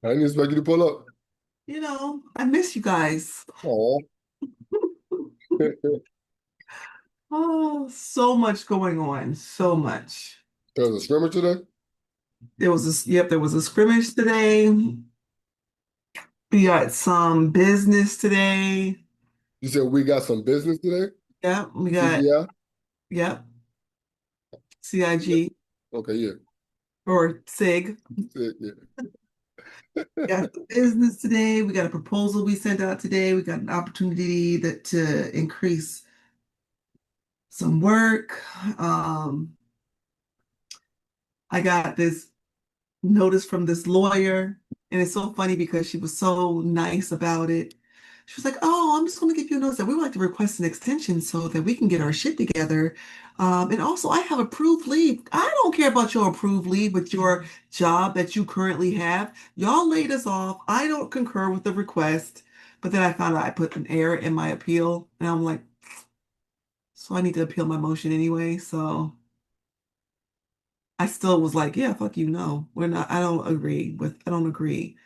I didn't expect you to pull up. I miss you guys. Oh, Oh, so much going on. So much. there was a scrimmage today. There was a scrimmage today. We got some business today. You said we got some business today. Yep, we got, CGI. yep, Yeah. CIG Okay, yeah. or SIG. Yeah. Got the business today. We got a proposal we sent out today. We got an opportunity to increase some work. Um, I got this notice from this lawyer, and it's so funny because she was so nice about it. She was like, "Oh, I'm just going to give you a notice that we would like to request an extension so that we can get our shit together. And also, I have approved leave. I don't care about your approved leave with your job that you currently have. Y'all laid us off. I don't concur with the request." But then I found out I put an error in my appeal, and I'm like, so I need to appeal my motion anyway. So I still was like, yeah, fuck you. No, we're not. I don't agree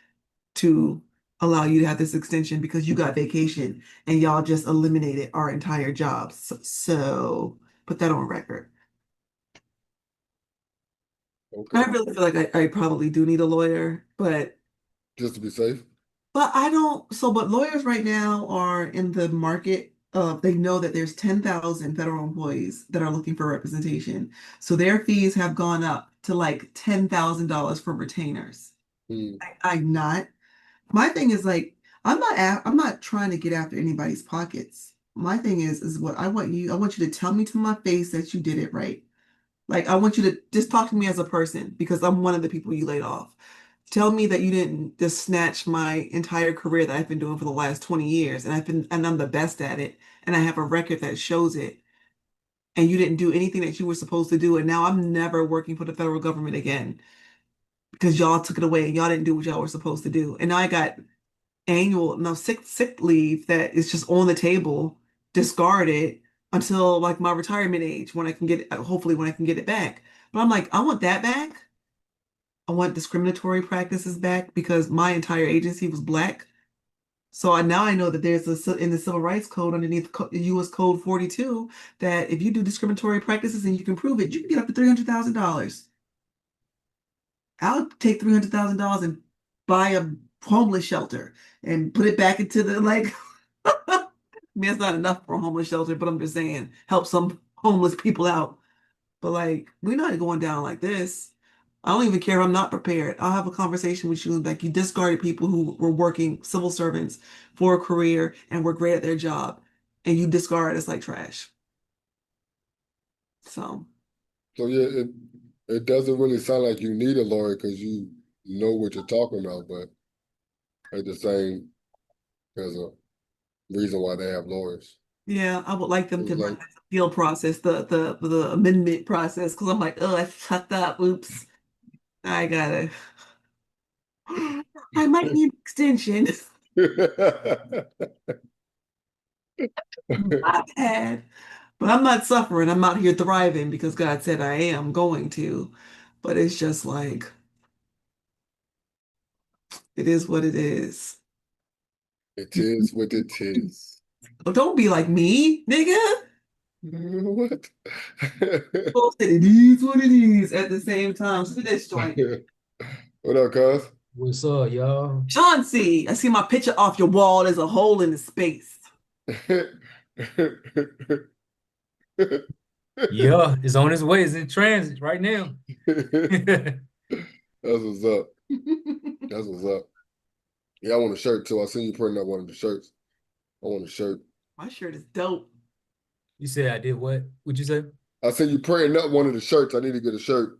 to allow you to have this extension because you got vacation and y'all just eliminated our entire jobs. So put that on record. I Okay. really feel like I probably do need a lawyer, Just to be safe. but I don't. So, but lawyers right now are in the market of, they know that there's 10,000 federal employees that are looking for representation. So their fees have gone up to like $10,000 for retainers. Hmm. I'm not. My thing is like, I'm not trying to get after anybody's pockets. My thing is what I want you to tell me to my face that you did it right. Like I want you to just talk to me as a person because I'm one of the people you laid off. Tell me that you didn't just snatch my entire career that I've been doing for the last 20 years and I'm the best at it and I have a record that shows it and you didn't do anything that you were supposed to do and now I'm never working for the federal government again because y'all took it away and y'all didn't do what y'all were supposed to do. And now I got annual no sick leave that is just on the table, discarded until like my retirement age when I can get hopefully when I can get it back. But I'm like, I want that back. I want discriminatory practices back because my entire agency was black. So now I know that there's in the Civil Rights Code underneath U.S. Code 42 that if you do discriminatory practices and you can prove it, you can get up to $300,000. I'll take $300,000 and buy a homeless shelter and put it back into the like. I mean, it's not enough for a homeless shelter, but I'm just saying, help some homeless people out. But like, we're not going down like this. I don't even care if I'm not prepared. I'll have a conversation with you and like, you discarded people who were working civil servants for a career and were great at their job, and you discard us like trash. So So yeah, it doesn't really sound like you need a lawyer because you know what you're talking about, but at the same, there's a reason why they have lawyers. yeah, I would like them It's to run like this appeal process, the amendment process, because I'm like, oh, I fucked up. Oops. I gotta. I might need an extension. My bad. But I'm not suffering. I'm out here thriving because God said I am going to. But it's just like, it is what it is. it is what it is. But don't be like me, nigga. What? Both said it is what it is at the same time. Spit this joint. What up, cuz? What's up, y'all? Chauncey, I see my picture off your wall. There's a hole in the space. Yeah, it's on its way. It's in transit right now. That's what's up. That's what's up. Yeah, I want a shirt too. I seen you printing up one of the shirts. I want a shirt. My shirt is dope. You said I did what? What'd you say? I seen you printing up one of the shirts. I need to get a shirt.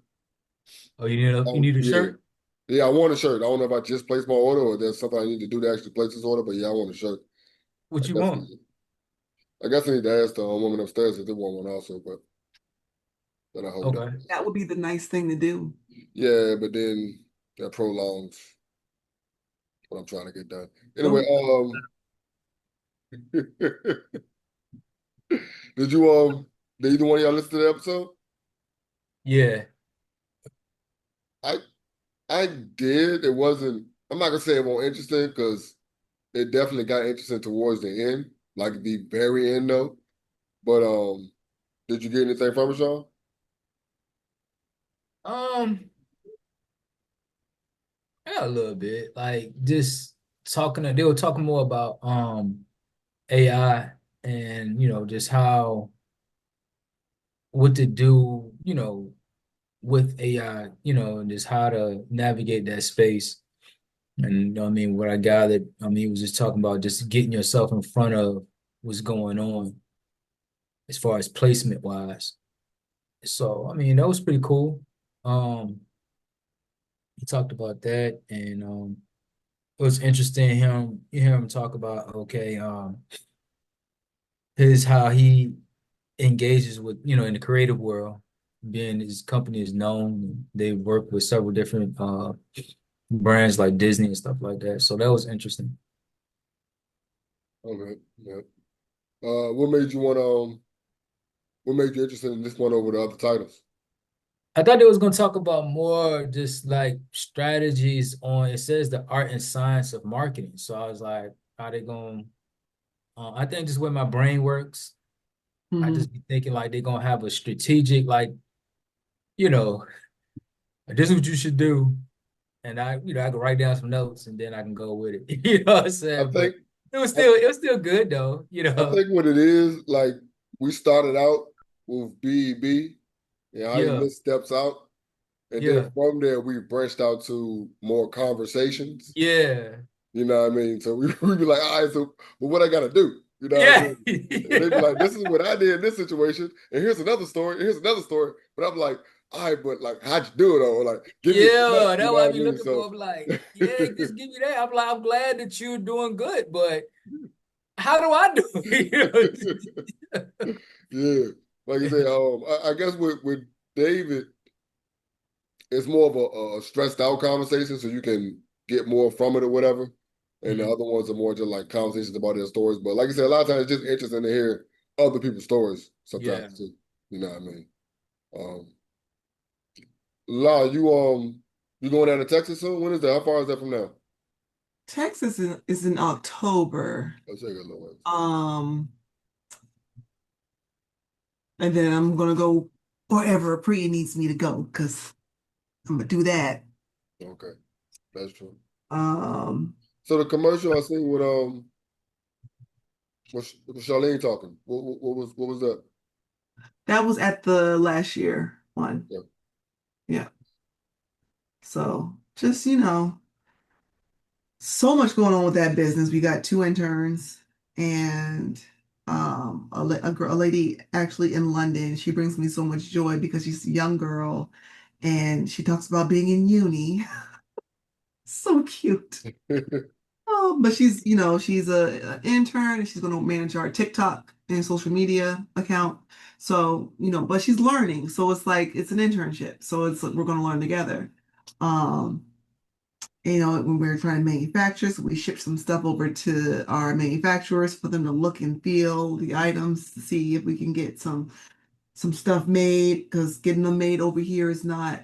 Oh, you Oh, need a yeah. shirt? Yeah, I want a shirt. I don't know if I just placed my order or there's something I need to do to actually place this order, but yeah, I want a shirt. I What you want? definitely, I guess I need to ask the woman upstairs if they want one also, but then I hold Okay. that. That would be the nice thing to do. Yeah, but then that prolongs what I'm trying to get done. Anyway, Don't. did you did either one of y'all listen to the episode? Yeah. I I did. It wasn't. I'm not gonna say it won't interesting because it definitely got interesting towards the end, like the very end though. But did you get anything from it, Sean? Um, yeah, a little bit. Like just talking, they were talking more about AI and just how what to do, with AI, and just how to navigate that space. And I mean, what I gathered, I mean, he was just talking about just getting yourself in front of what's going on as far as placement wise. So, I mean, that was pretty cool. Um, he talked about that, and it was interesting him you hear him talk about okay, his how he engages with in the creative world, being his company is known. They work with several different brands like Disney and stuff like that. So that was interesting. Okay, yeah. What made you want what made you interested in this one over the other titles? I thought they was gonna talk about more just like strategies on it says the art and science of marketing. So I was like, how they going I think just where my brain works, I Mhm. just be thinking like they're gonna have a strategic, like, you know, this is what you should do. And I can write down some notes and then I can go with it. You know what I'm I saying? But think I, it was still good though, I think what it is, like we started out with BEB and how he Yeah, missteps out. And then yeah, from there we branched out to more conversations. yeah, You know what I mean? So we be like, all right, so but what I gotta do? You know what I yeah, mean? And they be like, this is what I did in this situation, and here's another story, and here's another story. But I'm like, all right, but like, how'd you do it? Or like, give me a step. yeah. You That's know what I what I be mean? looking for. So I'm like, yeah, just give me that. I'm like, I'm glad that you're doing good, but how do I do it? yeah, like I say, I guess with David, it's more of a stressed out conversation, so you can get more from it or whatever. And the Mhm. other ones are more just like conversations about their stories. But like I said, a lot of times it's just interesting to hear other people's stories Yeah. sometimes too. You know what I mean? Um, La, you going down to Texas soon? When is that? How far is that from now? Texas is in October. Let's take a look. Um, and then I'm gonna go wherever Priya needs me to go because I'm gonna do that. Okay, that's true. Um, So the commercial I seen with Charlene talking. What was that? that was at the last year one. Yeah. Yeah. So just, so much going on with that business. We got two interns and a lady actually in London. She brings me so much joy because she's a young girl and she talks about being in uni. So cute. Oh, but she's, she's an intern and she's going to manage our TikTok and social media account. So, but she's learning. So it's like it's an internship. So it's we're going to learn together. Um, when we're trying to manufacture, so we ship some stuff over to our manufacturers for them to look and feel the items to see if we can get some stuff made because getting them made over here is not.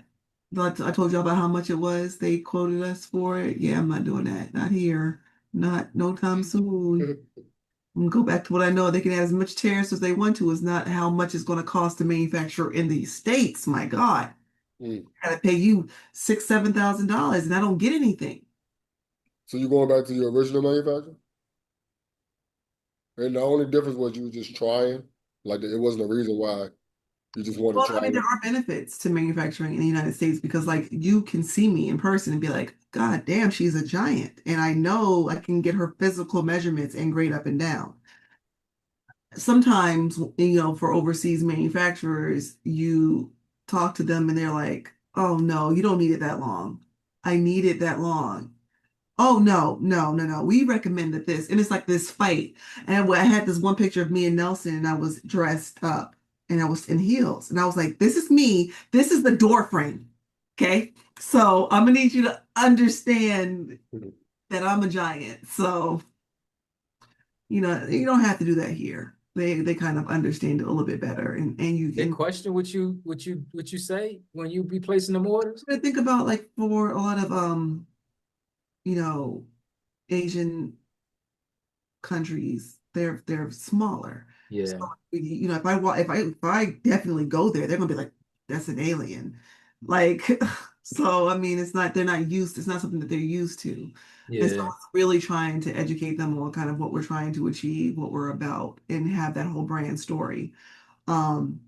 But I told you about how much it was. They quoted us for it. Yeah, I'm not doing that. Not here. Not no time soon. I'm gonna go back to what I know. They can add as much tariffs as they want to. Is not how much it's going to cost to manufacture in these states. My God, Mm. I gotta pay you $6,000, $7,000, and I don't get anything. So you going back to your original manufacturer? And the only difference was you were just trying. Like it wasn't a reason why you just wanted Well, to I try mean, there it. are benefits to manufacturing in the United States because, like, you can see me in person and be like, God damn, she's a giant. And I know I can get her physical measurements and grade up and down. Sometimes, for overseas manufacturers, you talk to them and they're like, oh, no, you don't need it that long. I need it that long. Oh no, no, no, no. We recommended this. And it's like this fight. And I had this one picture of me and Nelson, and I was dressed up and I was in heels. And I was like, this is me. This is the door frame. Okay. So I'm gonna need you to understand Mhm. that I'm a giant. So, you don't have to do that here. They kind of understand it a little bit better. And you They can question what you say when you be placing them orders. think about like for a lot of you know, Asian countries, they're smaller. So Yeah. if I walk, if I definitely go there, they're gonna be like, that's an alien. Like, so I mean, they're not used, it's not something that they're used to. And so Yeah. it's really trying to educate them on kind of what we're trying to achieve, what we're about, and have that whole brand story. Um,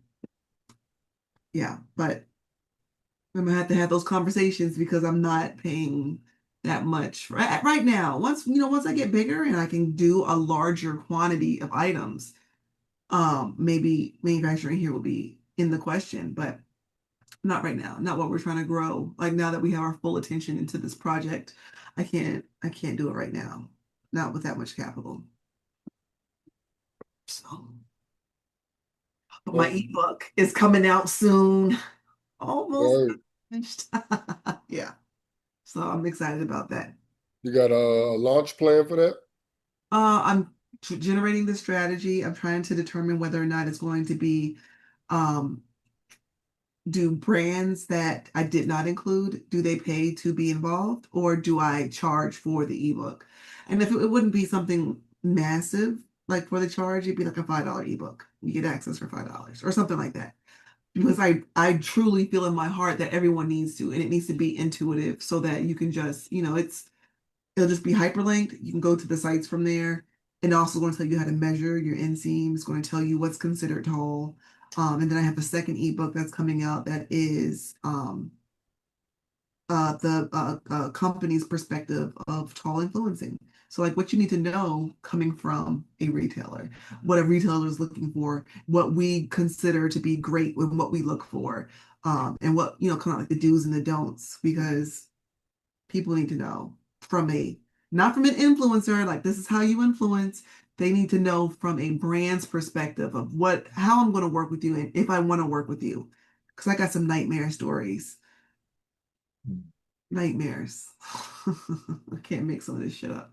yeah, but I'm gonna have to have those conversations because I'm not paying that much right now. Once I get bigger and I can do a larger quantity of items, maybe manufacturing here will be in the question, but not right now. Not what we're trying to grow. Like now that we have our full attention into this project, I can't do it right now. Not with that much capital. So, but my Oh, ebook is coming out soon. Almost right. finished. Yeah. So I'm excited about that. You got a launch plan for that? I'm generating the strategy. I'm trying to determine whether or not it's going to be um, do brands that I did not include, do they pay to be involved, or do I charge for the ebook? And if it wouldn't be something massive, like for the charge, it'd be like a $5 ebook. You get access for $5 or something like that. Because I truly feel in my heart that everyone needs to, and it needs to be intuitive so that you can just, it'll just be hyperlinked. You can go to the sites from there. And also going to tell you how to measure your inseam. It's going to tell you what's considered tall. And then I have a second ebook that's coming out that is the company's perspective of tall influencing. So like what you need to know coming from a retailer, what a retailer is looking for, what we consider to be great and what we look for, and what, kind of like the do's and the don'ts, because people need to know not from an influencer, like this is how you influence. They need to know from a brand's perspective of how I'm going to work with you and if I want to work with you. Because I got some nightmare stories. Nightmares. I can't make some of this shit up.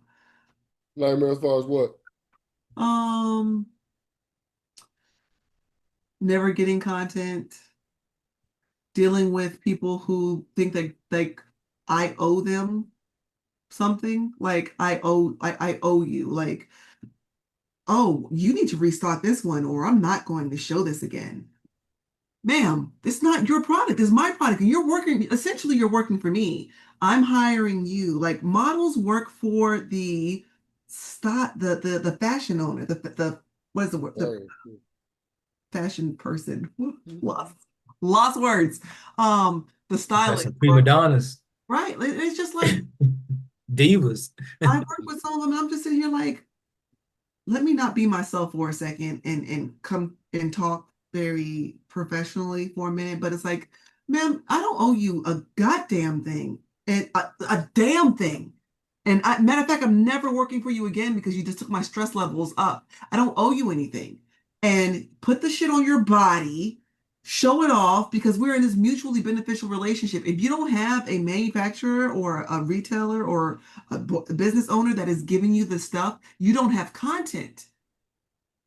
Nightmare as far as what? Um, Never getting content, dealing with people who think that like I owe them something, like I owe you, like, oh, you need to restock this one, or I'm not going to show this again. Ma'am, it's not your product, it's my product. And essentially, you're working for me. I'm hiring you. Like models work for the fashion owner, what is the word? The Right. fashion person. Lost words. The That's stylist, some prima donnas. right. It's just like Divas. I work with some of them, and I'm just sitting here like, let me not be myself for a second and come and talk very professionally for a minute. But it's like, ma'am, I don't owe you a goddamn thing and a damn thing. And matter of fact, I'm never working for you again because you just took my stress levels up. I don't owe you anything. And put the shit on your body, show it off because we're in this mutually beneficial relationship. If you don't have a manufacturer or a retailer or a business owner that is giving you the stuff, you don't have content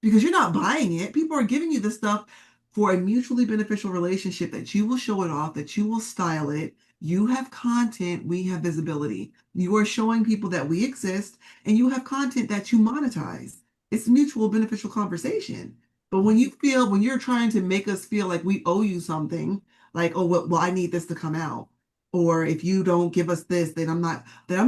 because you're not buying it. People are giving you the stuff for a mutually beneficial relationship that you will show it off, that you will style it. You have content, we have visibility. You are showing people that we exist, and you have content that you monetize. It's mutual beneficial conversation. But when you're trying to make us feel like we owe you something, like, oh, well, I need this to come out. Or if you don't give us this, then I'm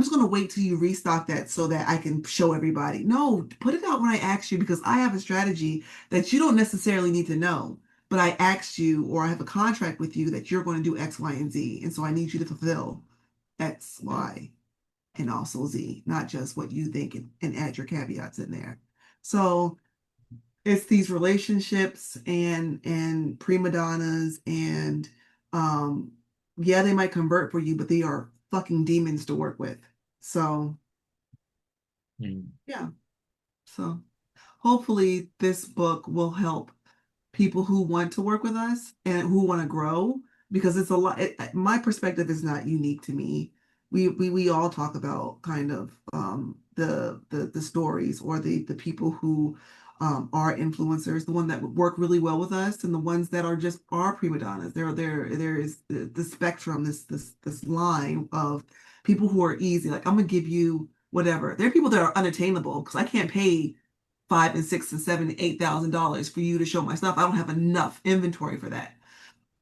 just going to wait till you restock that so that I can show everybody. No, put it out when I ask you because I have a strategy that you don't necessarily need to know, but I asked you or I have a contract with you that you're going to do X, Y, and Z. And so I need you to fulfill X, Y, and also Z, not just what you think and add your caveats in there. So it's these relationships and prima donnas and um yeah, they might convert for you, but they are fucking demons to work with. So Mm. yeah. So hopefully this book will help people who want to work with us and who want to grow because it's a lot. My perspective is not unique to me. We all talk about kind of the stories or the people who are influencers, the one that would work really well with us, and the ones that are prima donnas. There is the spectrum, this line of people who are easy. Like I'm gonna give you whatever. There are people that are unattainable because I can't pay five and six and seven and $8,000 for you to show my stuff. I don't have enough inventory for that.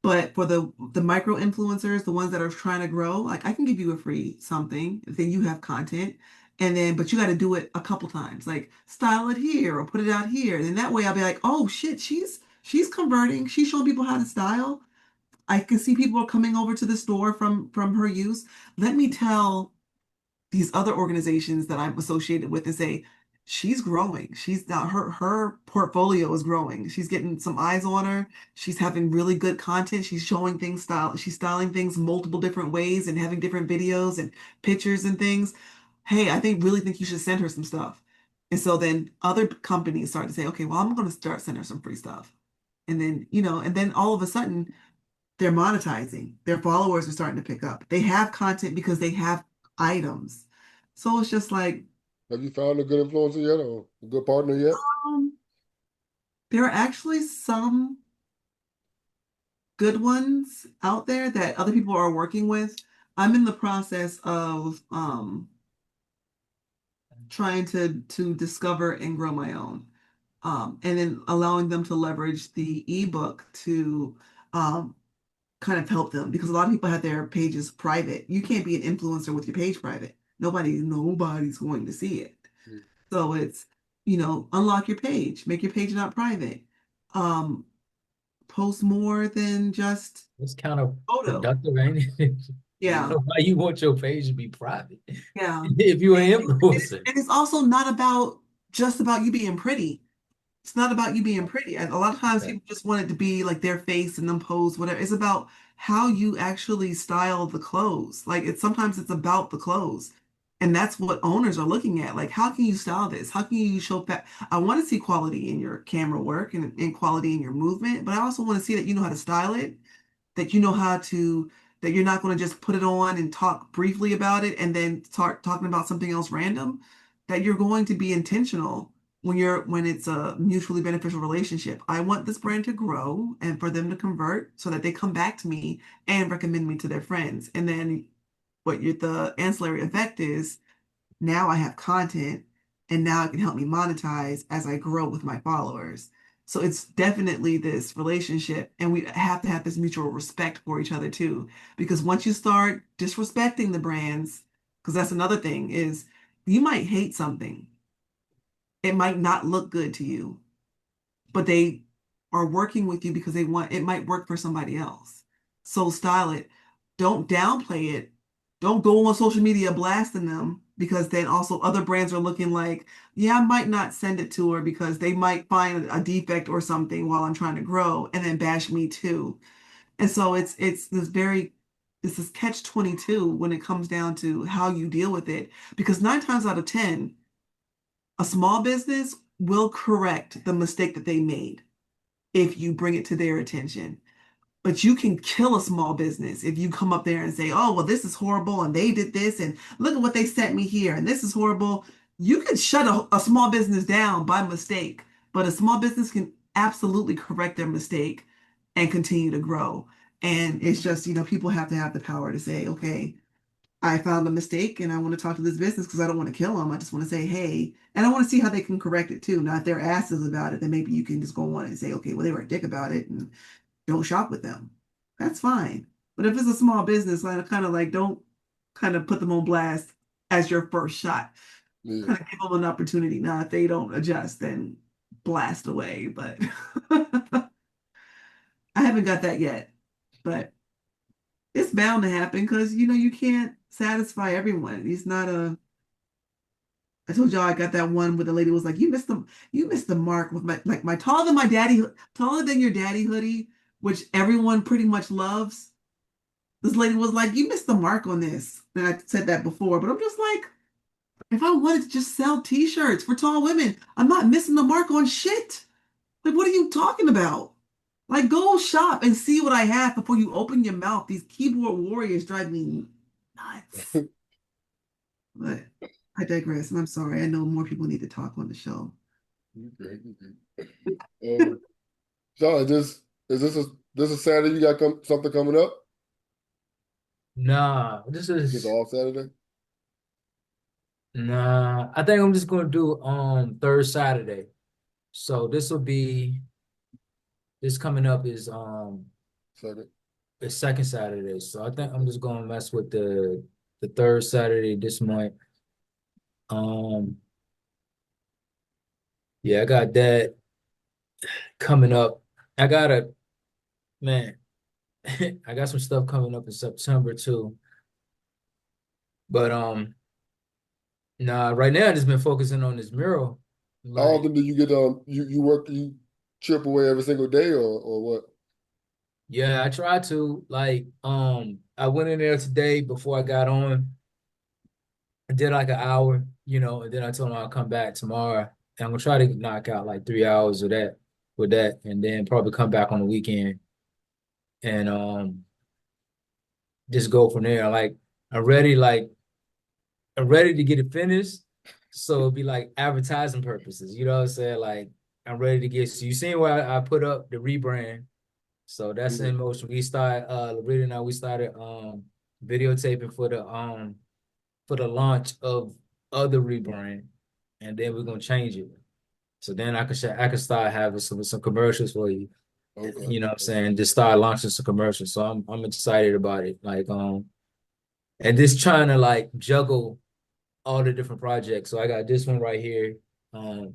But for the micro influencers, the ones that are trying to grow, like I can give you a free something, then you have content. And then, but you got to do it a couple times, like style it here or put it out here. And that way I'll be like, oh shit, she's converting. She's showing people how to style. I can see people are coming over to the store from her use. Let me tell these other organizations that I'm associated with and say, she's growing. She's now her portfolio is growing. She's getting some eyes on her. She's having really good content. She's showing things style. She's styling things multiple different ways and having different videos and pictures and things. Hey, I really think you should send her some stuff. And so then other companies start to say, okay, well, I'm going to start sending her some free stuff. And then, and then all of a sudden they're monetizing. Their followers are starting to pick up. They have content because they have items. So it's just like, Have you found a good influencer yet or a good partner yet? um, there are actually some good ones out there that other people are working with. I'm in the process of trying to discover and grow my own. And then allowing them to leverage the ebook to um, kind of help them because a lot of people have their pages private. You can't be an influencer with your page private. Nobody's going to see it. Mm. So it's, unlock your page, make your page not private. Um, Post more than just It's kind of photo. productive, ain't it? I don't Yeah. know why you want your page to be private Yeah. if you're an And influencer. it's also not about just about you being pretty. It's not about you being pretty. And a lot of times Right. people just want it to be like their face and them pose, whatever. It's about how you actually style the clothes. Like sometimes it's about the clothes. And that's what owners are looking at. Like, how can you style this? How can you show I want to see quality in your camera work and quality in your movement, but I also want to see that you know how to style it, that you know how to, that you're not going to just put it on and talk briefly about it and then start talking about something else random, that you're going to be intentional when it's a mutually beneficial relationship. I want this brand to grow and for them to convert so that they come back to me and recommend me to their friends. And then the ancillary effect is now I have content and now it can help me monetize as I grow with my followers. So it's definitely this relationship, and we have to have this mutual respect for each other too. Because once you start disrespecting the brands, because that's another thing, is you might hate something. It might not look good to you, but they are working with you because they want it might work for somebody else. So style it. Don't downplay it. Don't go on social media blasting them because then also other brands are looking like, yeah, I might not send it to her because they might find a defect or something while I'm trying to grow and then bash me too. And so it's this catch 22 when it comes down to how you deal with it because 9 times out of 10 a small business will correct the mistake that they made if you bring it to their attention. But you can kill a small business if you come up there and say, oh, well, this is horrible and they did this and look at what they sent me here and this is horrible. You can shut a small business down by mistake, but a small business can absolutely correct their mistake and continue to grow. And it's just, people have to have the power to say, okay, I found a mistake and I want to talk to this business because I don't want to kill them. I just want to say, hey, and I want to see how they can correct it too. Now, if they're asses about it, then maybe you can just go on and say, okay, well, they were a dick about it and don't shop with them. That's fine. But if it's a small business, like kind of like don't kind of put them on blast as your first shot. Yeah. Kind of give them an opportunity. Now, if they don't adjust, then blast away. But I haven't got that yet. But it's bound to happen because you can't satisfy everyone. It's not a I told y'all I got that one where the lady was like, you missed the mark with my taller than your daddy hoodie, which everyone pretty much loves. This lady was like, you missed the mark on this. And I said that before, but I'm just like, if I wanted to just sell t-shirts for tall women, I'm not missing the mark on shit. Like, what are you talking about? Like, go shop and see what I have before you open your mouth. These keyboard warriors drive me nuts. But I digress, and I'm sorry. I know more people need to talk on the show. Okay, okay. So is this a Saturday you got something coming up? Nah, Just all Saturday? Nah, I think I'm just gonna do third Saturday. So this coming up Second. is second Saturday. So I think I'm just gonna mess with the third Saturday this month. Um yeah, I got that coming up. I got a man, I got some stuff coming up in September too. But nah, right now I just been focusing on this mural. How Like, often do you get you work you chip away every single day or what? yeah, I try to. Like, I went in there today before I got on. I did like an hour, and then I told him I'll come back tomorrow. And I'm gonna try to knock out like 3 hours of that with that, and then probably come back on the weekend and just go from there. Like I'm ready, like I'm ready to get it finished. So it'll be like advertising purposes, you know what I'm saying? Like I'm ready to get, so you seen where I put up the rebrand. So that's Yeah, in motion. We started Loretta and I, we started videotaping for the launch of other rebrand, and then we're gonna change it. So then I can start having some commercials for you. okay. You know what I'm saying? Just start launching some commercials. So I'm excited about it. Like and just trying to like juggle all the different projects. So I got this one right here. Um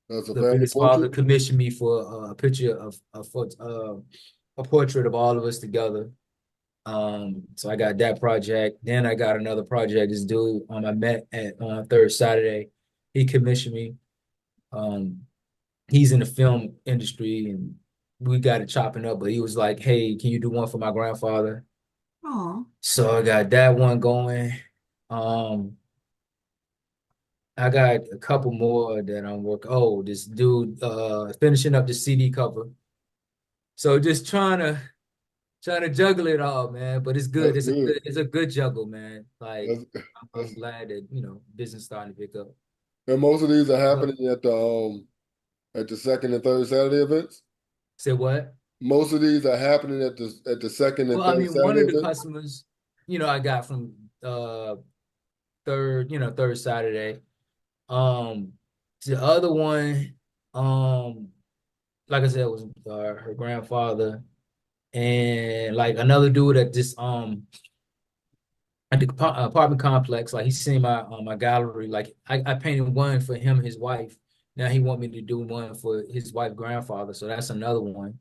That's a family Loretta's portrait? father commissioned me for a picture of a portrait of all of us together. So I got that project. Then I got another project. This dude I met at on third Saturday. He commissioned me. Um, he's in the film industry and we got it chopping up, but he was like, "Hey, can you do one for my grandfather?" Oh, So I got that one going. Um, I got a couple more that I'm working. Oh, this dude finishing up the CD cover. So just trying to juggle it all, man. But it's good. That's good. It's a good juggle, man. Like That's I'm that's glad that business starting to pick up. and most of these are But happening at the second and third Saturday events. say what? Most of these are happening at the second and Well, I third mean, one Saturday of the events. customers, I got from third Saturday. Um, the other one, um, like I said, was her grandfather, and like another dude at this at the apartment complex. Like he's seen my gallery. Like I painted one for him and his wife. Now he want me to do one for his wife grandfather. So that's another one.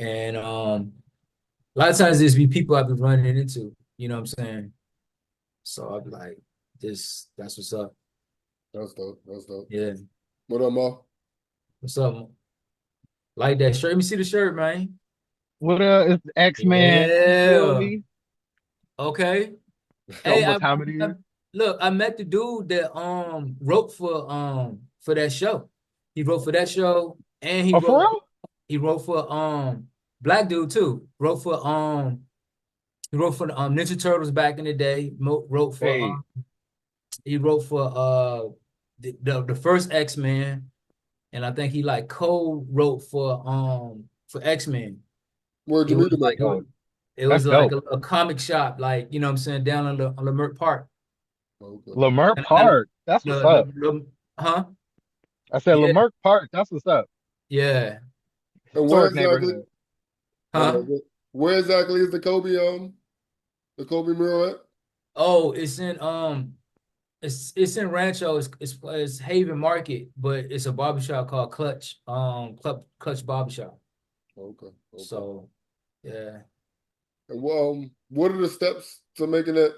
And a lot of times there's be people I've been running into. You know what I'm saying? So I'll be like, that's what's up. That's dope. That's dope. Yeah. What up, Ma? What's up? Like that shirt. Let me see the shirt, man. What it's X-Man, you feel Yeah. me? Okay. Show Hey, 'em what time it is. look, I met the dude that wrote for that show. He wrote for that show and Oh, for real? he wrote for black dude too. He wrote for the Ninja Turtles back in the day. Wrote for Hey, he wrote for the first X-Men, and I think he like co-wrote for X-Men. Where'd It you was meet him at? like yo, it that's was like dope. a comic shop, like you know what I'm saying, down on Leimert Park. Okay. Leimert And Park, that's what's the, up. huh? I said Yeah, Leimert Park, that's what's up. yeah, And where Historic exactly? neighborhood. I'm huh? like, where exactly is the Kobe mural at? Oh, it's in Rancho. It's Haven Market, but it's a barbershop called Clutch Barbershop. Okay. Okay. So yeah, And what are the steps to making that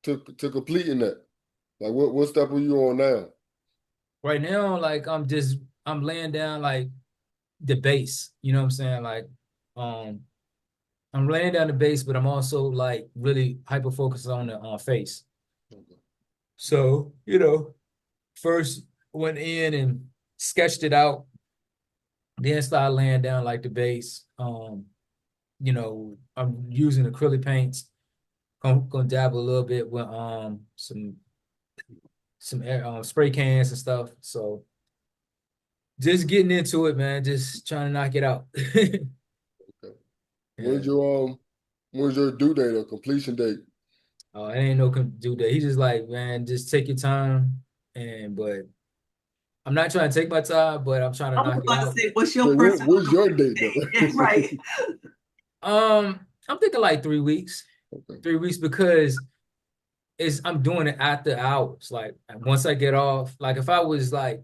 to completing that? Like what step are you on now? right now, like I'm laying down like the base. You know what I'm saying? Like um I'm laying down the base, but I'm also like really hyper focused on the face. Okay. So first went in and sketched it out, then started laying down like the base. I'm using acrylic paints. Gonna dabble a little bit with some air, spray cans and stuff. So just getting into it, man. Just trying to knock it out. Okay. Yeah. When's your due date or completion date? It ain't no due date. He's just like, man, just take your time. But I'm not trying to take my time, but I'm trying to I was knock it about to out. say, what's your So personal what's your release date though? date? Yeah, right. I'm thinking like 3 weeks. Okay. 3 weeks because I'm doing it after hours. Like once I get off, like if I was like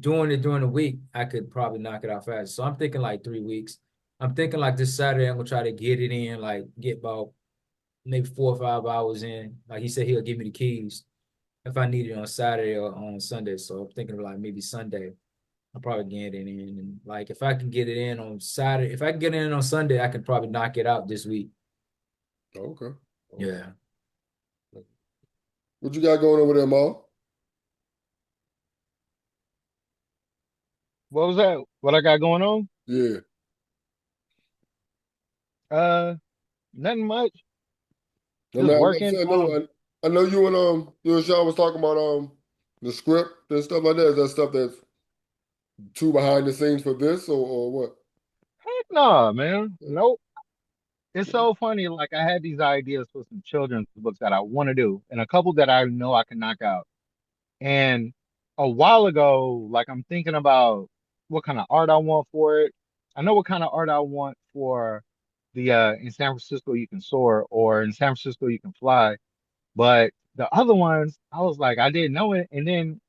doing it during the week, I could probably knock it out fast. So I'm thinking like 3 weeks. I'm thinking like this Saturday, I'm gonna try to get it in, like get about maybe 4 or 5 hours in. Like he said, he'll give me the keys if I need it on Saturday or on Sunday. So I'm thinking of like maybe Sunday. I'll probably get it in. And like if I can get it in on Saturday, if I can get it in on Sunday, I can probably knock it out this week. Okay. Okay. Yeah. What you got going over there, Maul? What was that? What I got going on? Yeah. Uh, Nothing much. I mean, Just I was working. saying, I know you and Sean was talking about the script and stuff like that. Is that stuff that's too behind the scenes for this or what? Heck no, man. Nope. It's so funny. Like I had these ideas for some children's books that I want to do, and a couple that I know I can knock out. And a while ago, like I'm thinking about what kind of art I want for it. I know what kind of art I want for the in San Francisco you can soar or in San Francisco you can fly. But the other ones, I was like, I didn't know it. And then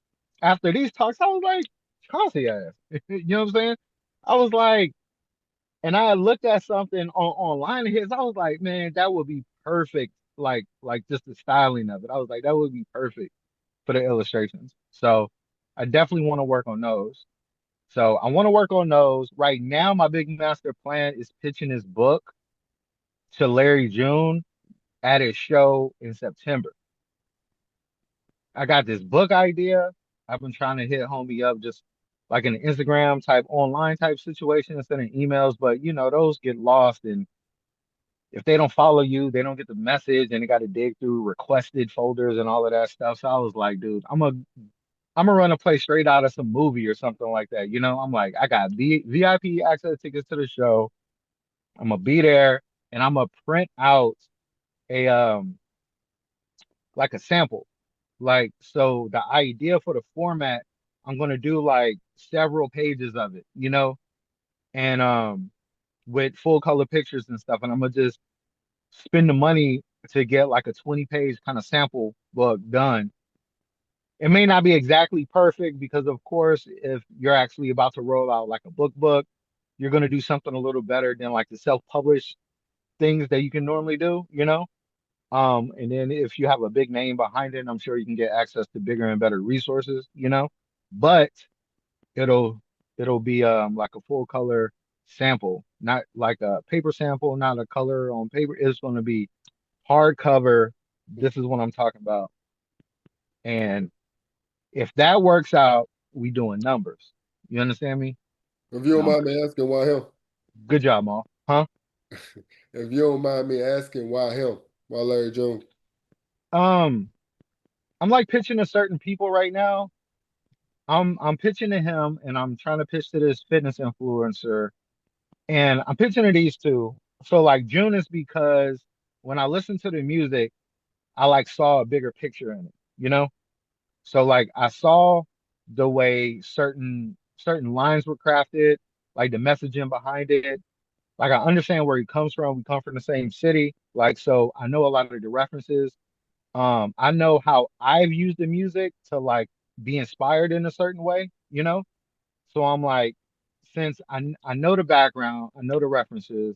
after these talks, I was like, Chauncey ass. You know what I'm saying? I was like, and I looked at something online of his. I was like, man, that would be perfect. Like just the styling of it. I was like, that would be perfect for the illustrations. So I definitely want to work on those. So I want to work on those. Right now, my big master plan is pitching his book to Larry June at his show in September. I got this book idea. I've been trying to hit homie up just like an Instagram type online type situation instead of emails, but you know, those get lost and if they don't follow you, they don't get the message and they got to dig through requested folders and all of that stuff. So I was like, dude, I'm gonna run a play straight out of some movie or something like that. You know, I'm like, I got VIP access tickets to the show. I'm gonna be there and I'm gonna print out a like a sample. Like so the idea for the format, I'm gonna do like several pages of it, you know, and with full color pictures and stuff. And I'm gonna just spend the money to get like a 20-page kind of sample book done. It may not be exactly perfect because, of course, if you're actually about to roll out like a book, you're going to do something a little better than like the self-published things that you can normally do, you know? And then if you have a big name behind it, I'm sure you can get access to bigger and better resources, you know? But it'll it'll be like a full color sample, not like a paper sample, not a color on paper. It's going to be hardcover. This is what I'm talking about. And if that works out, we doing numbers. You understand me? If you don't mind Numbers. me asking why him? Good job, Maul. Huh? If you don't mind me asking why him? Why Larry Jones? Um, I'm like pitching to certain people right now. I'm pitching to him and I'm trying to pitch to this fitness influencer and I'm pitching to these two. So like June is because when I listen to the music, I like saw a bigger picture in it, you know? So like I saw the way certain lines were crafted, like the messaging behind it. Like I understand where he comes from. We come from the same city. Like so I know a lot of the references. I know how I've used the music to like be inspired in a certain way, you know? So I'm like, since I know the background, I know the references,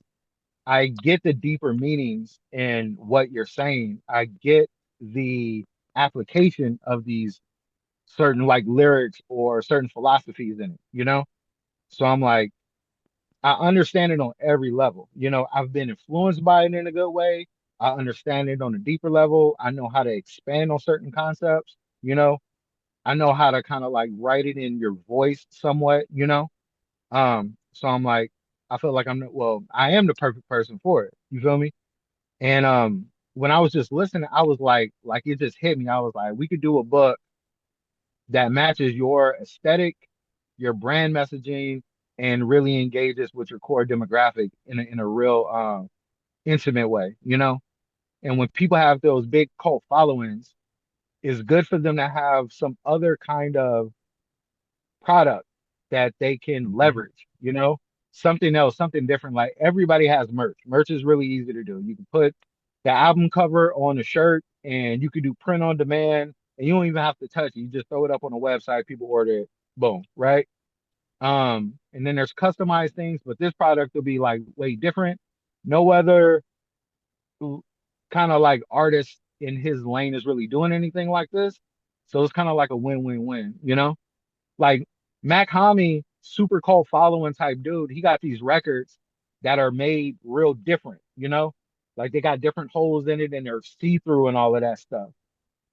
I get the deeper meanings in what you're saying. I get the application of these certain like lyrics or certain philosophies in it, you know? So I'm like, I understand it on every level. You know, I've been influenced by it in a good way. I understand it on a deeper level. I know how to expand on certain concepts, you know. I know how to kind of like write it in your voice somewhat, you know. So I'm like, I feel like well, I am the perfect person for it. You feel me? And when I was just listening, I was like it just hit me. I was like, we could do a book that matches your aesthetic, your brand messaging, and really engages with your core demographic in a real intimate way, you know? And when people have those big cult followings, it's good for them to have some other kind of product that they can Mhm. leverage, something else, something different. Like everybody has merch. Merch is really easy to do. You can put the album cover on a shirt and you can do print on demand and you don't even have to touch it. You just throw it up on a website, people order it, boom, right? And then there's customized things, but this product will be like way different. No other kind of like artist in his lane is really doing anything like this. So it's kind of like a win-win-win. Like Mac Hami, super cult following type dude, he got these records that are made real different. Like they got different holes in it and they're see-through and all of that stuff.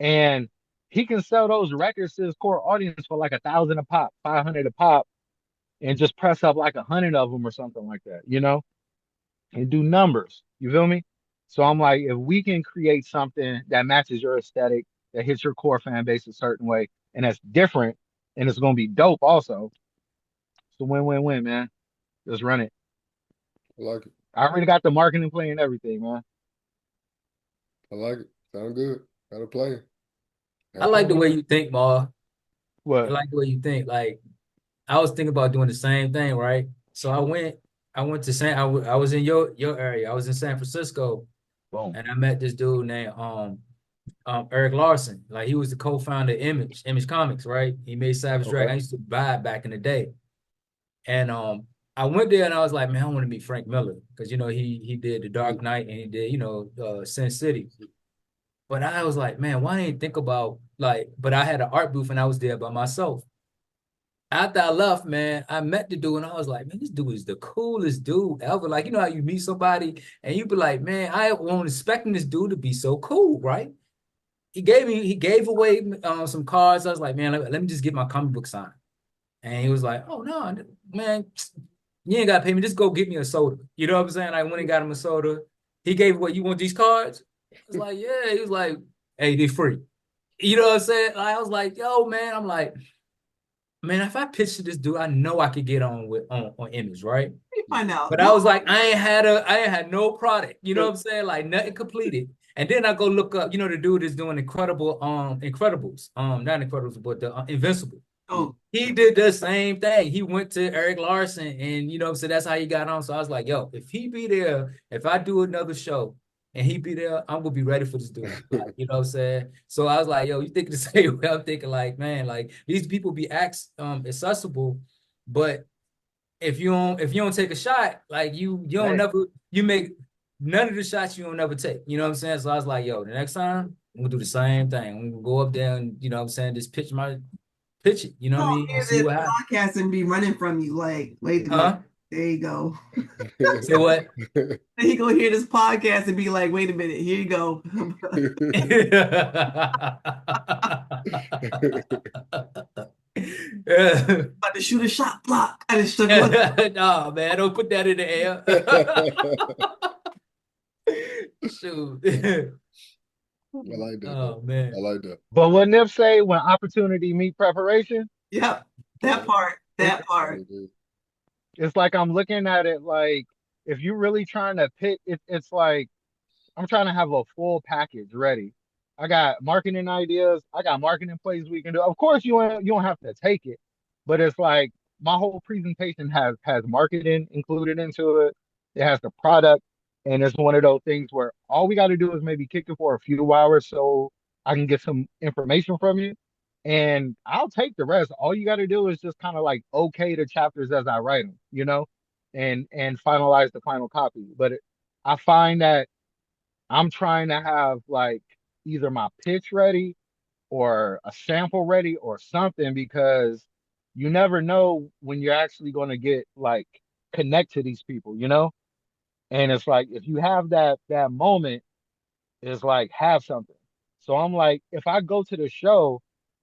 And he can sell those records to his core audience for like 1,000 a pop, 500 a pop, and just press up like 100 of them or something like that, and do numbers. You feel me? So I'm like, if we can create something that matches your aesthetic, that hits your core fan base a certain way, and that's different, and it's gonna be dope also. It's a win-win-win, man. Just run it. I like it. I already got the marketing plan and everything, man. I like it. Sound good. Got a plan. I Have like the fun. way you think, Ma. I What? like the way you think. Like I was thinking about doing the same thing, right? So I went to I was in your area. I was in San Francisco, Boom. and I met this dude named Eric Larson. Like he was the co-founder of Image Comics, right? He made Savage Okay. Dragon. I used to buy it back in the day. And I went there and I was like, man, I want to meet Frank Miller because he did The Dark Mm. Knight and he did Sin City. But I was like, man, why didn't I think about like? But I had an art booth and I was there by myself. After I left, man, I met the dude and I was like, man, this dude is the coolest dude ever. Like, you know how you meet somebody and you be like, man, I wasn't expecting this dude to be so cool, right? He gave away some cards. I was like, man, let me just get my comic book signed. And he was like, oh no, man, you ain't gotta pay me. Just go get me a soda. You know what I'm saying? I went and got him a soda. He gave what you want these cards? I was like, yeah. He was like, hey, they free. You know what I'm saying? Like, I was like, yo, man. I'm like, man, if I pitch to this dude, I know I could get on with on image, right? You find out. But I No, was like, I ain't had no product. You know what I'm saying? Like nothing completed. And then I go look up, the dude is doing Incredibles, not Incredibles, but the Invincible. oh, He did the same thing. He went to Eric Larson, and so that's how he got on. So I was like, yo, if he be there, if I do another show and he be there, I'm gonna be ready for this dude. Like, you know what I'm saying? So I was like, yo, you think the same way? I'm thinking like, man, like these people be accessible, but if you don't take a shot, like you don't Hey, never you make none of the shots you don't never take. You know what I'm saying? So I was like, yo, the next time I'm gonna do the same thing. I'm gonna go up there and you know what I'm saying, just pitch it, you know what I oh, mean? And hear see this what happens. podcast and be running from you. Like, wait a minute. Huh? There you go. Say what? Then he gonna hear this podcast and be like, wait a minute, here you go. About to shoot a shot block. I just took one. No, man, don't put that in the air. Shoot. I like that though. Oh I man. like that. but what Nip say when opportunity meet preparation? Yep. Yeah. That part. That Yeah, part. dude. It's like I'm looking at it like if you're really trying to pick it's like I'm trying to have a full package ready. I got marketing ideas. I got marketing plays we can do. Of course, you don't have to take it, but it's like my whole presentation has marketing included into it. It has the product, and it's one of those things where all we got to do is maybe kick it for a few hours so I can get some information from you, and I'll take the rest. All you got to do is just kind of like okay the chapters as I write them, and finalize the final copy. But I find that I'm trying to have like either my pitch ready or a sample ready or something because you never know when you're actually going to get like connect to these people. And it's like if you have that moment, it's like have something. So I'm like, if I go to the show,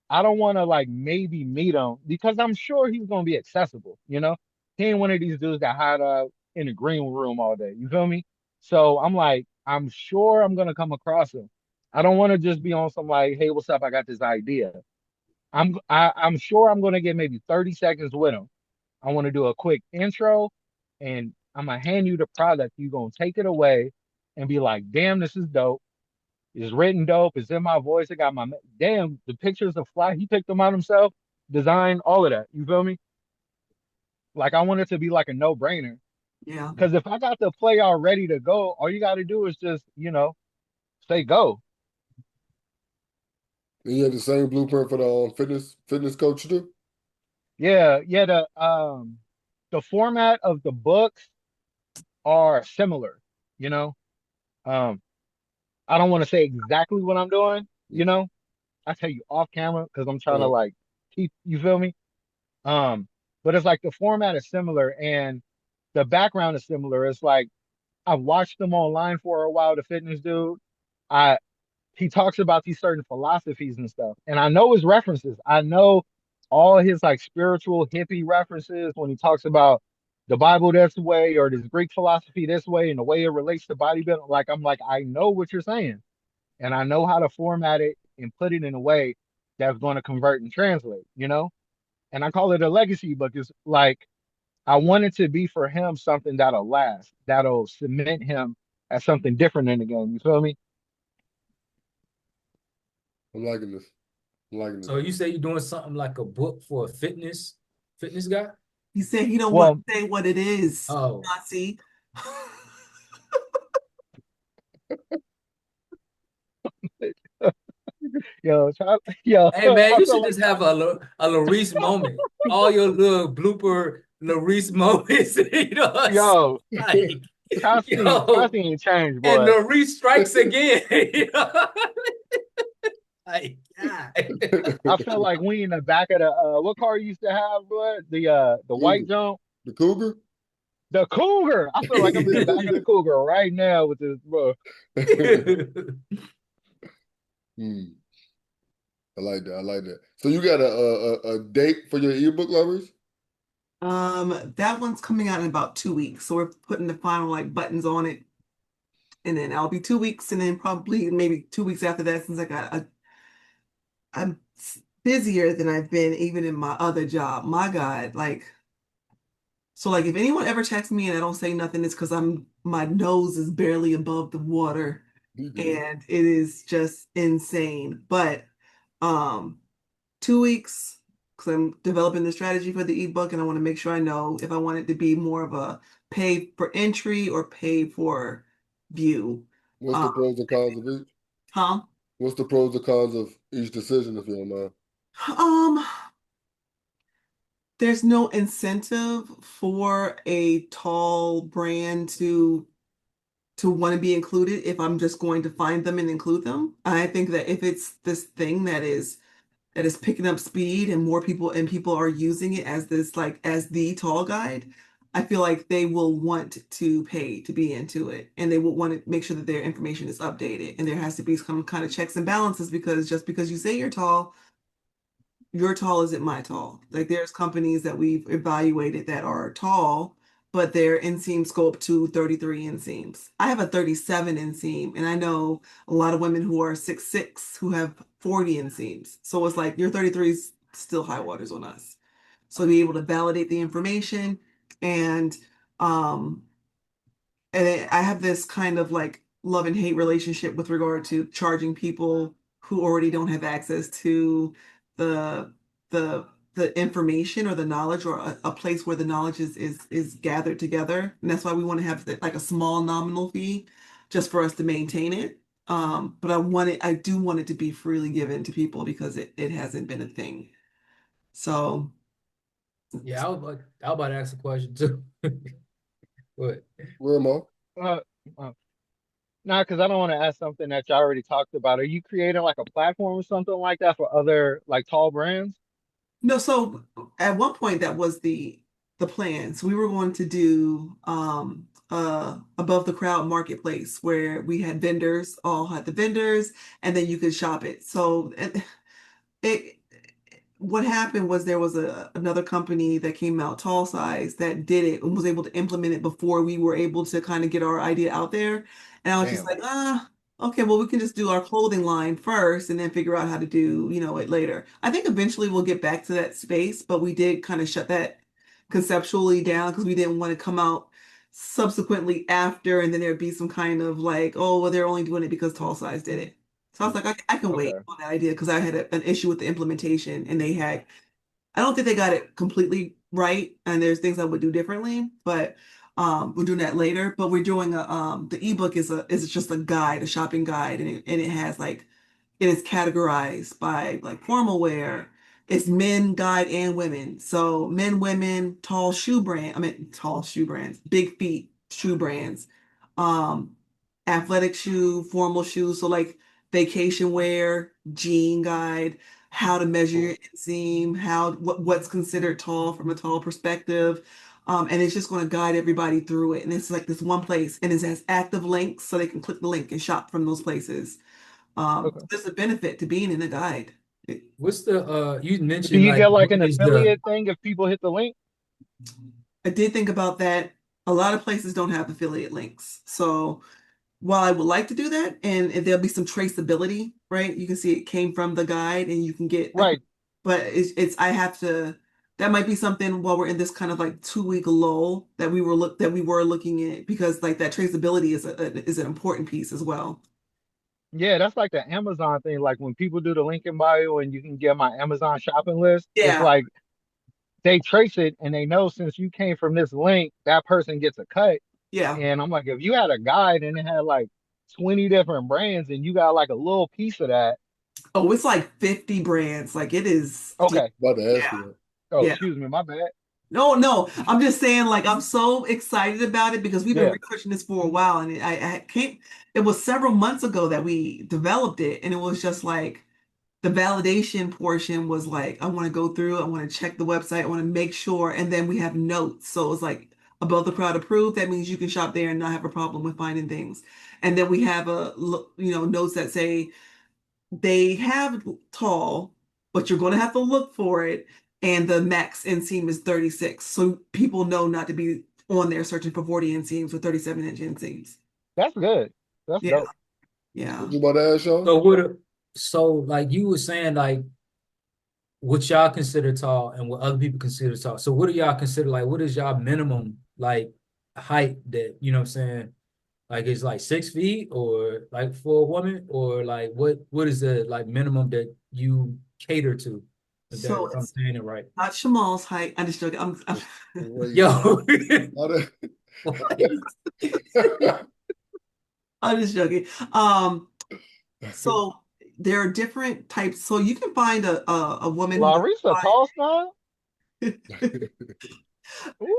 I don't want to like maybe meet him because I'm sure he's gonna be accessible. He ain't one of these dudes that hide in the green room all day. You feel me? So I'm like, I'm sure I'm gonna come across him. I don't want to just be on some like, hey, what's up? I got this idea. I'm sure I'm gonna get maybe 30 seconds with him. I want to do a quick intro and I'm gonna hand you the product. You're gonna take it away and be like, damn, this is dope. It's written dope. It's in my voice. It got my damn the pictures of fly. He picked them out himself, designed all of that. You feel me? Like I want it to be like a no brainer. Yeah. Because if I got the play all ready to go, all you got to do is just say go. And you have the same blueprint for the fitness coach too? Yeah, yeah. The format of the books are similar. You know, um, I don't want to say exactly what I'm doing. I tell you off camera because I'm trying to Okay. like keep you feel me. Um, but it's like the format is similar and the background is similar. It's like I've watched them online for a while. The fitness dude, I he talks about these certain philosophies and stuff, and I know his references. I know all his like spiritual hippie references when he talks about the Bible this way or this Greek philosophy this way and the way it relates to bodybuilding. Like I'm like I know what you're saying, and I know how to format it and put it in a way that's going to convert and translate. And I call it a legacy book. It's like I want it to be for him something that'll last, that'll cement him as something different in the game. You feel me? I'm liking this. I'm liking this. So you say you're doing something like a book for a fitness guy? He said he don't want Well, to say what it is, Oh, Nazi. yo, yo, hey man, I you feel should like just have a Larice moment. All your little blooper Larice moments. You know, it's yo, like, yo, Chauncey ain't changed, and boy. Larice strikes again. You know? Like, God. I feel like we in the back of the what car you used to have, boy? The white Cougar. jump, The Cougar? the Cougar. I feel like I'm in the back of the Cougar right now with this, bro. Hmm. I like that. I like that. So you got a date for your ebook lovers? That one's coming out in about 2 weeks. So we're putting the final like buttons on it. And then I'll be 2 weeks, and then probably maybe 2 weeks after that, since I'm busier than I've been even in my other job. My God, like so like if anyone ever texts me and I don't say nothing, it's because my nose is barely above the water You good. and it is just insane. But um 2 weeks because I'm developing the strategy for the ebook and I want to make sure I know if I want it to be more of a pay for entry or pay for view. What's Um, the pros and cons of each? huh? What's the pros and cons of each decision, if you don't mind? Um, there's no incentive for a tall brand to want to be included if I'm just going to find them and include them. I think that if it's this thing that is picking up speed and more people are using it as this like as the tall guide, I feel like they will want to pay to be into it and they will want to make sure that their information is updated and there has to be some kind of checks and balances because just because you say you're tall, your tall isn't my tall. Like there's companies that we've evaluated that are tall, but their inseam scope to 33 inseams. I have a 37 inseam, and I know a lot of women who are 6'6" who have 40 inseams. So it's like your 33 is still high waters on us. So to be able to validate the information and um I have this kind of like love and hate relationship with regard to charging people who already don't have access to the the the information or the knowledge or a place where the knowledge is gathered together. And that's why we want to have like a small nominal fee just for us to maintain it. But I do want it to be freely given to people because it hasn't been a thing. So Yeah, I was about to ask a question too. What? Where am I? Uh, uh, nah, because I don't want to ask something that you already talked about. Are you creating like a platform or something like that for other like tall brands? no, so at one point that was the plan. So we were going to do above the crowd marketplace where we had vendors, all had the vendors, and then you could shop it. So it what happened was there was another company that came out tall size that did it and was able to implement it before we were able to kind of get our idea out there. And I was just Damn. like, okay, well, we can just do our clothing line first and then figure out how to do, it later. I think eventually we'll get back to that space, but we did kind of shut that conceptually down because we didn't want to come out subsequently after and then there'd be some kind of like, oh, well, they're only doing it because tall size did it. So I was like, I can wait Okay. on that idea because I had an issue with the implementation and I don't think they got it completely right, and there's things I would do differently, but we're doing that later. But we're doing the ebook is just a guide, a shopping guide, and it has like it is categorized by like formal wear. It's men, guide, and women. So men, women, tall shoe brand. I mean tall shoe brands, big feet shoe brands, um, athletic shoe, formal shoes. So like vacation wear, jean guide, how to measure your inseam, what's considered tall from a tall perspective. And it's just going to guide everybody through it. And it's like this one place, and it has active links so they can click the link and shop from those places. Okay. There's a benefit to being in a guide. What's the you Do mentioned you like get like what an is the affiliate thing if people hit the link? I did think about that. A lot of places don't have affiliate links. So while I would like to do that, and if there'll be some traceability, right? You can see it came from the guide and you can get, Right. but I have to, that might be something while we're in this kind of like 2 week lull that we were looking at because like that traceability is an important piece as well. Yeah, that's like the Amazon thing. Like when people do the link in bio and you can get my Amazon shopping list, it's Yeah. like they trace it and they know since you came from this link, that person gets a cut. Yeah. And I'm like, if you had a guide and it had like 20 different brands and you got like a little piece of that, Oh, it's like 50 brands. Like it is. okay. About to ask Yeah. you that. Oh, Yeah. excuse me, my bad. No, no. I'm just saying, like, I'm so excited about it because we've been Yeah, researching this for a while, and I can't. It was several months ago that we developed it, and it was just like the validation portion was like, I want to go through, I want to check the website, I want to make sure, and then we have notes. So it's like above the crowd approved. That means you can shop there and not have a problem with finding things. And then we have notes that say they have tall, but you're going to have to look for it. And the max inseam is 36. So people know not to be on there searching for 40 inseams or 37-inch inseams. that's good. That's Yeah, dope. yeah. What you about to ask, so Sean? what so like you were saying like what y'all consider tall and what other people consider tall. So what do y'all consider like what is y'all minimum like height that you know what I'm saying? Like it's like 6 feet or like for a woman or like what is the like minimum that you cater to? So If I'm it's saying it right. not Shamal's height. I'm just joking. I'm Wait, Yo. how the- I'm just joking. So there are different types. So you can find a woman who's Larissa five. Tall Style?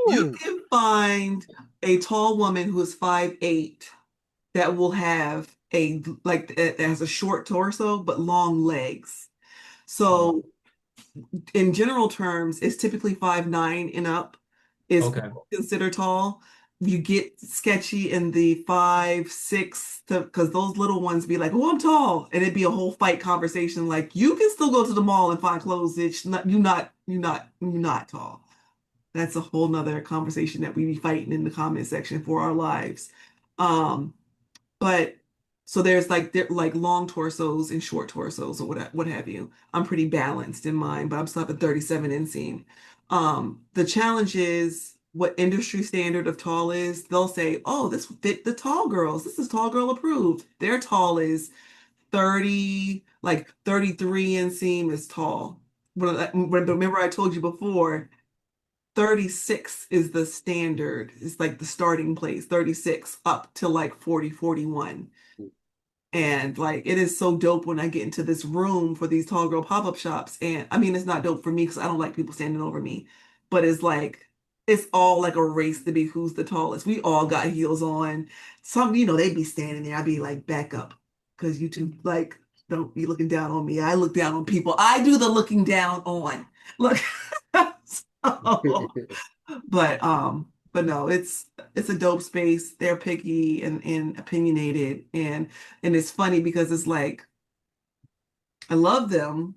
You Ooh, can find a tall woman who is 5'8" that will have that has a short torso but long legs. uh, So in general terms, it's typically 5'9" and up is Okay. considered tall. You get sketchy in the 5'6" because those little ones be like, "Oh, I'm tall," and it'd be a whole fight conversation. Like you can still go to the mall and find clothes. It's not you're not tall. That's a whole nother conversation that we be fighting in the comment section for our lives. Um, but so there's like long torsos and short torsos or what have you. I'm pretty balanced in mine, but I'm still at a 37 inseam. The challenge is what industry standard of tall is. They'll say, "Oh, this fit the tall girls. This is tall girl approved." Their tall is 30, like 33 inseam is tall. Remember I told you before, 36 is the standard. It's like the starting place, 36 up to like 40, 41. And like it is so dope when I get into this room for these tall girl pop-up shops. And I mean, it's not dope for me because I don't like people standing over me, but it's like it's all like a race to be who's the tallest. We all got heels on. Some, they'd be standing there. I'd be like, back up, because you two like don't be looking down on me. I look down on people. I do the looking down on. Look, so, but no, it's a dope space. They're picky and opinionated, and it's funny because it's like I love them,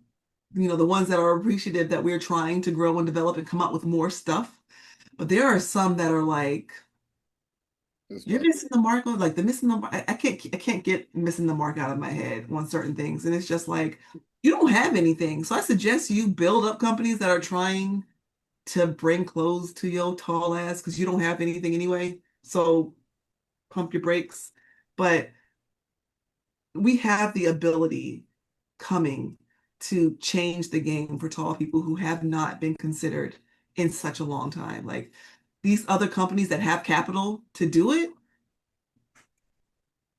the ones that are appreciative that we're trying to grow and develop and come up with more stuff. But there are some that are like, It's you're like, missing the mark on like the missing the mark. I can't get missing the mark out of my head on certain things. And it's just like you don't have anything. So I suggest you build up companies that are trying to bring clothes to your tall ass because you don't have anything anyway. So pump your brakes. But we have the ability coming to change the game for tall people who have not been considered in such a long time. Like these other companies that have capital to do it,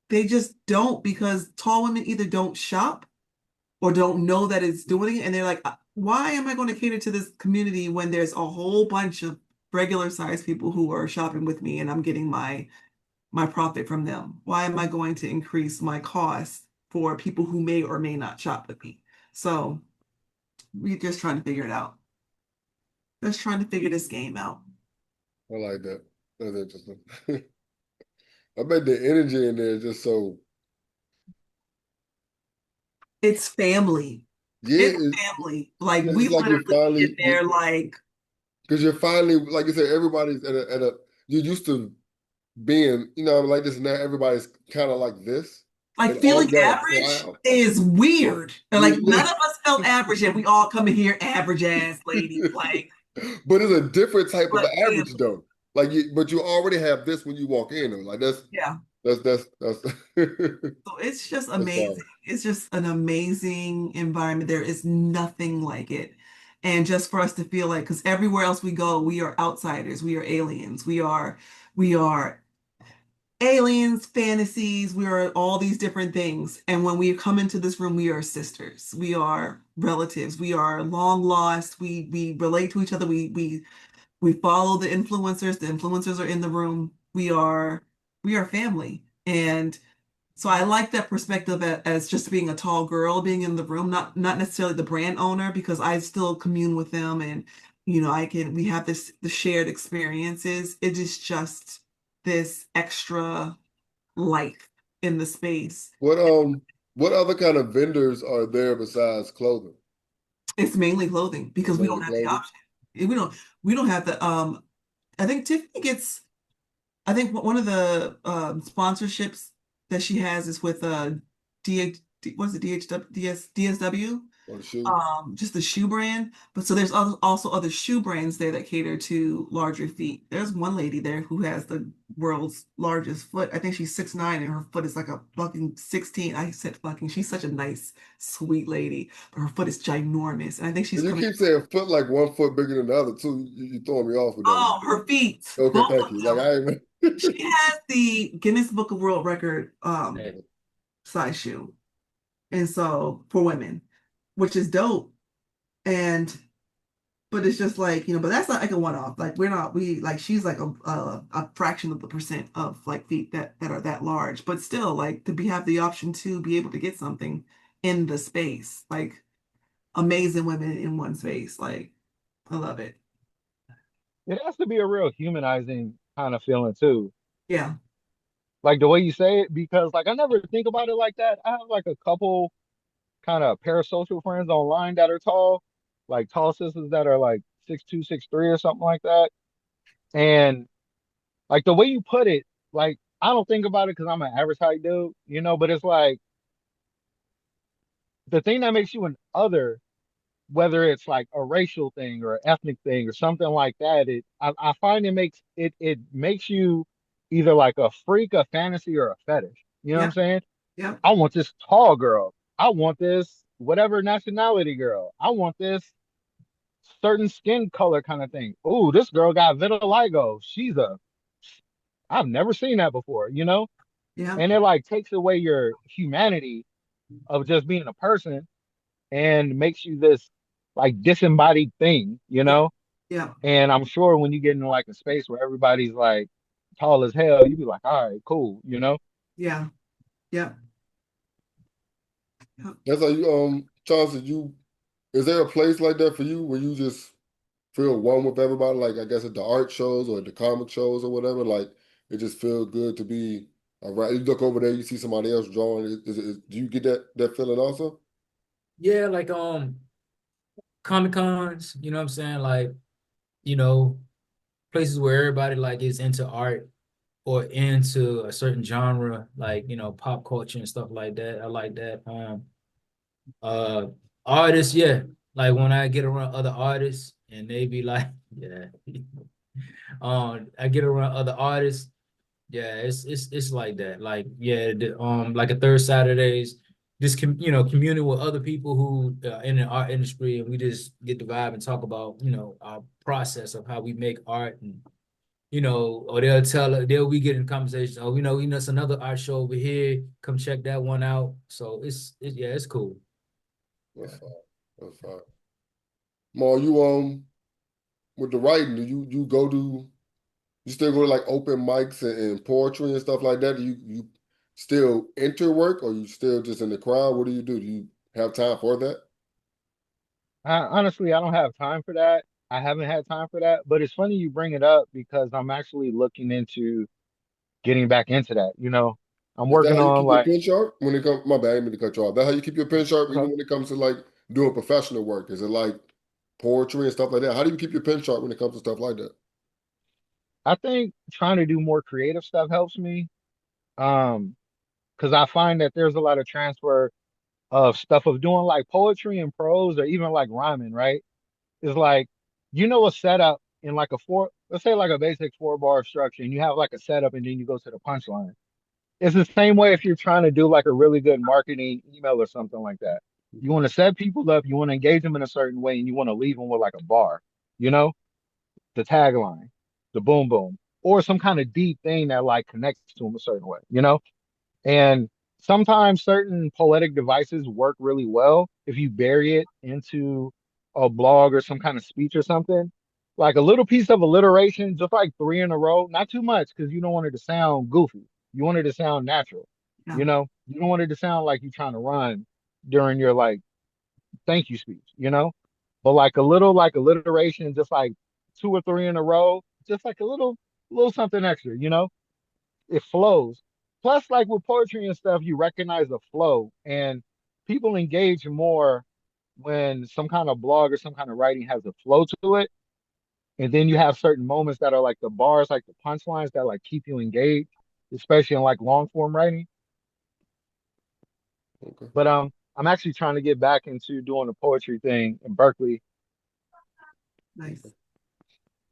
they just don't because tall women either don't shop or don't know that it's doing it. And they're like, why am I going to cater to this community when there's a whole bunch of regular sized people who are shopping with me and I'm getting my profit from them? Why am I going to increase my costs for people who may or may not shop with me? So we're just trying to figure it out. Just trying to figure this game out. I like that. That's interesting. I bet the energy in there is just so It's family. yeah. It's family. Like Yeah, we it's like you're literally get finally there like because you're finally like you said, everybody's at a you're used to being, like this now everybody's kind of like this and all feeling of that average cloud. is weird. And like none Yeah. of us felt average and we all come in here average ass ladies. Like, But it's a different type of but average though. Like but you already have this when you walk in. Like yeah. that's So it's just that's amazing. fine. It's just an amazing environment. There is nothing like it. And just for us to feel like, because everywhere else we go, we are outsiders, we are aliens, we are aliens, fantasies, we are all these different things. And when we come into this room, we are sisters, we are relatives, we are long lost, we relate to each other, we follow the influencers are in the room, we are family. And so I like that perspective as just being a tall girl, being in the room, not necessarily the brand owner, because I still commune with them and we have the shared experiences. It is just this extra life in the space. What what other kind of vendors are there besides clothing? It's mainly clothing because we don't Mainly have the clothing? option. We don't have the I think Tiffany gets I think one of the sponsorships that she has is with DH, what's it, DHW, DSW, Or the shoe? just the shoe brand. But so there's also other shoe brands there that cater to larger feet. There's one lady there who has the world's largest foot. I think she's 6'9" and her foot is like a fucking 16. I said fucking, she's such a nice, sweet lady, but her foot is ginormous. And I think she's And you coming. keep saying foot like 1 foot bigger than the other too. You throwing me off with that one. Oh, her feet, Okay, both thank of you. Like them. I ain't She has the Guinness Book of World Record Hey, size shoe. And so for women, which is dope. And but it's just like, but that's not like a one-off. Like we're not we like she's like a fraction of the percent of like feet that are that large. But still, like to be have the option to be able to get something in the space. Like amazing women in one space. Like I love it. It has to be a real humanizing kind of feeling too. Yeah. Like the way you say it, because like I never think about it like that. I have like a couple kind of parasocial friends online that are tall, like tall sisters that are like 6'2", 6'3", or something like that. And like the way you put it, like I don't think about it because I'm an average height dude, but it's like the thing that makes you an other, whether it's like a racial thing or an ethnic thing or something like that, I find it makes you either like a freak, a fantasy, or a fetish. You know what I'm Yep. saying? Yep. I want this tall girl. I want this whatever nationality girl. I want this certain skin color kind of thing. Oh, this girl got vitiligo. I've never seen that before. Yep. And it like takes away your humanity of just being a person and makes you this like disembodied thing. Yep. Yep. And I'm sure when you get into like a space where everybody's like tall as hell, you be like, all right, cool. Yeah. Yep. Yep. that's how you Charles, is there a place like that for you where you just feel one with everybody? Like I guess at the art shows or the comic shows or whatever, like it just feels good to be around. You look over there, you see somebody else drawing. Do you get that feeling also? yeah, like Comic Cons, you know what I'm saying? Like, you know, places where everybody like is into art or into a certain genre, like, pop culture and stuff like that. I like that. Uh artists, yeah. Like when I get around other artists and they be like, yeah. I get around other artists Yeah, it's like that. Like yeah, like a third Saturdays, just communing with other people who in the art industry, and we just get the vibe and talk about our process of how we make art, and or they'll we get in conversations. Oh, it's another art show over here. Come check that one out. So yeah, it's cool. That's fine. That's fine. Ma, you with the writing, do you go to you still go to like open mics and poetry and stuff like that? Do you still enter work or you still just in the crowd? What do you do? Do you have time for that? Honestly, I don't have time for that. I haven't had time for that, but it's funny you bring it up because I'm actually looking into getting back into that. I'm Is that working how you on keep your like, pen sharp when it comes? My bad, I didn't mean to cut you off. That how you keep your pen sharp okay, even when it comes to like doing professional work? Is it like poetry and stuff like that? How do you keep your pen sharp when it comes to stuff like that? I think trying to do more creative stuff helps me. Um, because I find that there's a lot of transfer of stuff of doing like poetry and prose or even like rhyming, right? It's like a setup in like a four, let's say like a basic 4 bar structure, and you have like a setup and then you go to the punchline. It's the same way if you're trying to do like a really good marketing email or something like that. You want to set people up, you want to engage them in a certain way, and you want to leave them with like a bar, you know, the tagline, the boom boom, or some kind of deep thing that like connects to them a certain way. And sometimes certain poetic devices work really well if you bury it into a blog or some kind of speech or something. Like a little piece of alliteration, just like three in a row, not too much because you don't want it to sound goofy. You want it to sound natural. Yeah. You don't want it to sound like you're trying to run during your like thank you speech. But like a little like alliteration, just like two or three in a row, just like a little something extra. It flows. Plus, like with poetry and stuff, you recognize the flow, and people engage more when some kind of blog or some kind of writing has a flow to it. And then you have certain moments that are like the bars, like the punchlines that like keep you engaged, especially in like long form writing. Okay, But I'm actually trying to get back into doing the poetry thing in Berkeley. okay, Nice.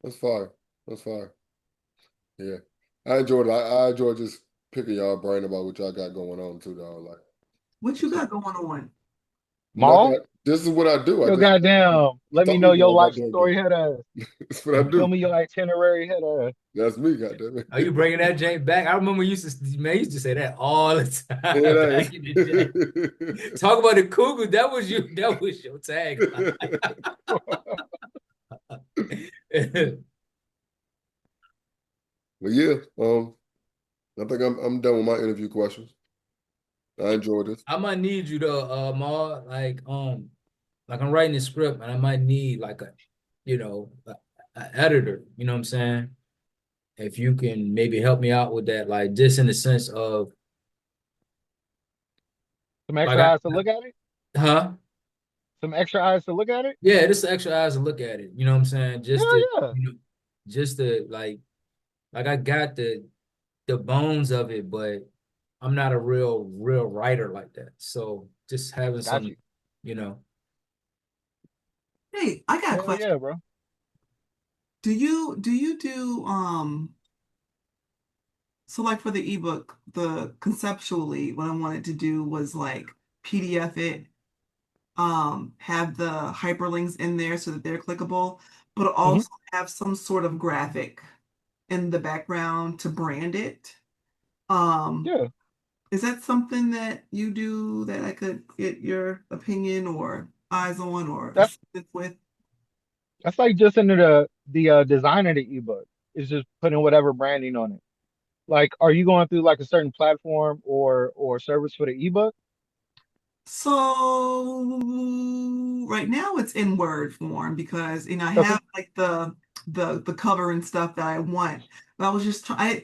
that's fine. That's fine. Yeah, I enjoyed it. I enjoy just picking y'all brain about what y'all got going on too, dog. Like What you it's got going on? nothing. Maul, This is what I do. I yo, just goddamn, let me talk know to your y'all life goddamn story, thing. head ass. That's what I Tell do. me your itinerary, head ass. That's me, goddamn Are you bringing that Jake back? I remember you used to say that all the time back in the day. it. Talk about the Cougar. That was you. That was your tag. But yeah, I think I'm done with my interview questions. I enjoyed this. I might need you though, Ma. Like I'm writing a script, and I might need like a editor. You know what I'm saying? If you can maybe help me out with that, like just in the sense of Some like extra eyes to look at it. huh? Some extra eyes to look at it. Yeah, just the extra eyes to look at it. You know what I'm saying? Hell yeah. Just to like I got the bones of it, but I'm not a real writer like that. So just having Got some, you. you know, Hey, I got a Hell question. yeah, bro. Do you do so like for the ebook, the conceptually what I wanted to do was like PDF it, have the hyperlinks in there so that they're clickable, but Hmm. also have some sort of graphic in the background to brand it. Um, Yeah. is that something that you do that I could get your opinion or eyes on or That's assistance with? that's like just into the design of the ebook. It's just putting whatever branding on it. Like, are you going through like a certain platform or service for the ebook? So right now it's in Word form because I Okay. have like the cover and stuff that I want. But I was just I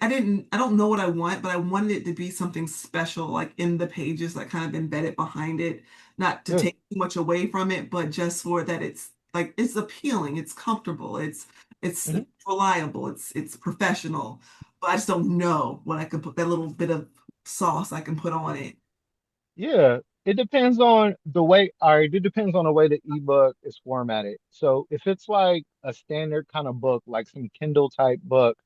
don't know what I want, but I wanted it to be something special like in the pages that kind of embedded behind it, not to Yeah. take too much away from it, but just for that it's like it's appealing, it's comfortable, it's Hmm. reliable, it's professional. But I just don't know what I could put that little bit of sauce I can put on it. Yeah. It depends on the way. All right. It depends on the way the ebook is formatted. So if it's like a standard kind of book, like some Kindle type book,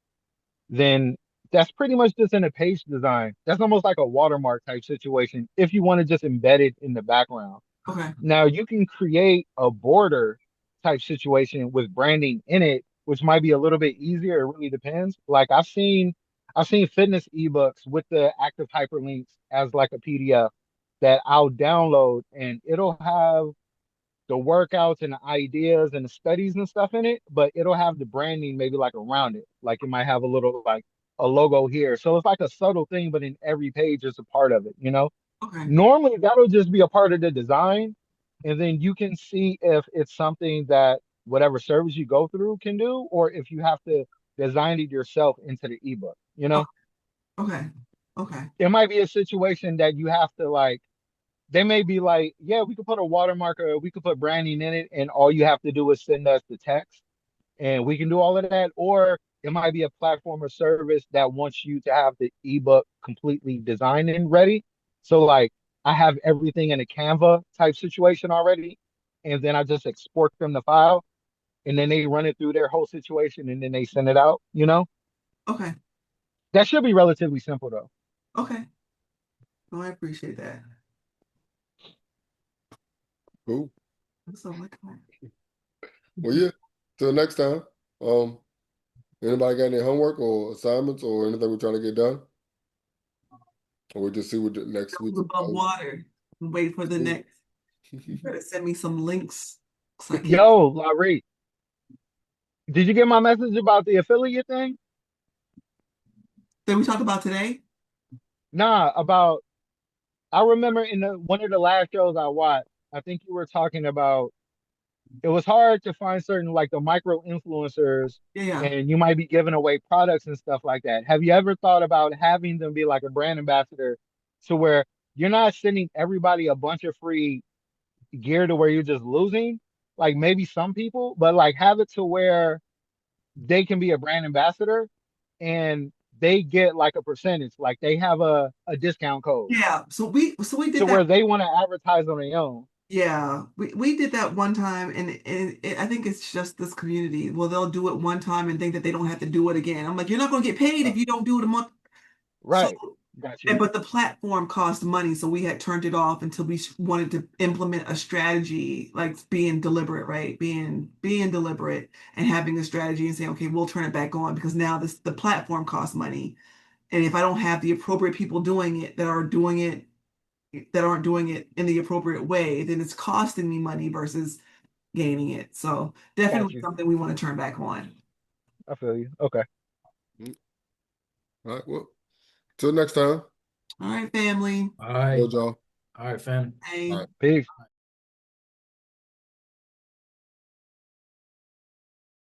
then that's pretty much just in a page design. That's almost like a watermark type situation if you want to just embed it in the background. Okay. Now you can create a border type situation with branding in it, which might be a little bit easier. It really depends. Like I've seen fitness ebooks with the active hyperlinks as like a PDF that I'll download and it'll have the workouts and the ideas and the studies and stuff in it, but it'll have the branding maybe like around it. Like it might have a little like a logo here. So it's like a subtle thing, but in every page is a part of it, you know? Okay. Normally that'll just be a part of the design. And then you can see if it's something that whatever service you go through can do, or if you have to design it yourself into the ebook, you Oh, know? okay. Okay. It might be a situation that you have to like they may be like, yeah, we could put a watermark or we could put branding in it, and all you have to do is send us the text, and we can do all of that. Or it might be a platform or service that wants you to have the ebook completely designed and ready. So, like, I have everything in a Canva type situation already, and then I just export them the file, and then they run it through their whole situation, and then they send it out. You know, Okay. that should be relatively simple, though. Okay. Oh, I appreciate that. Cool. So like, Well, yeah. Till next time. Um, Anybody got any homework or assignments or anything we're trying to get done? Or we just see what the next week. above water. Wait for the Cool. next. You better send me some links. So I can't. Yo, Larry, did you get my message about the affiliate thing? That we talked about today? Nah, about I remember in one of the last shows I watched, I think you were talking about it was hard to find certain like the micro influencers Yeah, yeah. and you might be giving away products and stuff like that. Have you ever thought about having them be like a brand ambassador to where you're not sending everybody a bunch of free gear to where you're just losing? Like maybe some people, but like have it to where they can be a brand ambassador and they get like a percentage, like they have a discount code Yeah. So we did to that. where they want to advertise on their own. Yeah, we did that one time, and I think it's just this community. Well, they'll do it one time and think that they don't have to do it again. I'm like, you're not going to get paid if you don't do it a month. So, Right. Got you. but the platform cost money, so we had turned it off until we wanted to implement a strategy, like being deliberate, right? Being deliberate and having a strategy and saying, okay, we'll turn it back on because now the platform costs money, and if I don't have the appropriate people doing it that aren't doing it in the appropriate way, then it's costing me money versus gaining it. So Got definitely you. something we want to turn back on. I feel you. Okay. All right. Well, till next time. All right, family. All right. Good, y'all. All right, fam. All Hey. right. Peace.